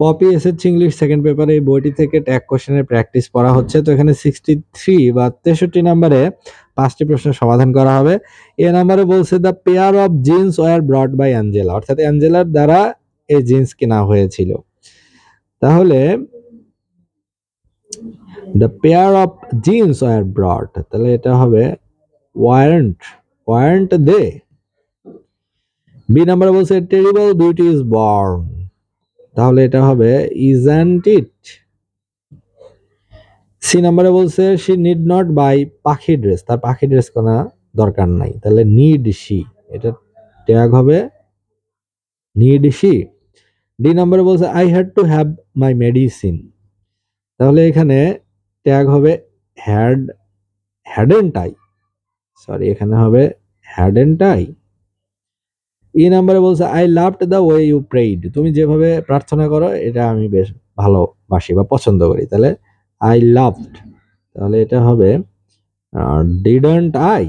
Poppy SSC English second পেপারে এই বইটি থেকে ট্যাগ কোশ্চেনের প্র্যাকটিস পড়া হচ্ছে। তো এখানে 63 বা 63 নম্বরে 5টি প্রশ্নের সমাধান করা হবে। এ নম্বরে বলছে the pair of jeans was brought by Angela, অর্থাৎ অ্যাঞ্জেলার দ্বারা এই জিন্স কেনা হয়েছিল। তাহলে the pair of jeans was brought, তাহলে এটা হবে ওয়ারেন্ট দে। বি নাম্বারে বলছে টেরিবল বিউটি ইজ বর্ন, তাহলে এটা হবে ইজন্ট ইট। সি নাম্বারে বলছে শি নিড নট বাই পাখি ড্রেস, তার পাখি ড্রেস কেনা দরকার নাই, তাহলে নিড শি, এটা ট্যাগ হবে নিড শি। ডি নাম্বারে বলছে I had to have my medicine, তাহলে এখানে ট্যাগ হবে হ্যাডেন্ট আই, সরি এখানে হবে হ্যাডেন্ট আই। ই নাম্বারে বলছে I loved the way you prayed, তুমি যেভাবে প্রার্থনা করো এটা আমি বেশ ভালোবাসি বা পছন্দ করি, তাহলে আই লাভড, তাহলে এটা হবে ডিডন্ট আই।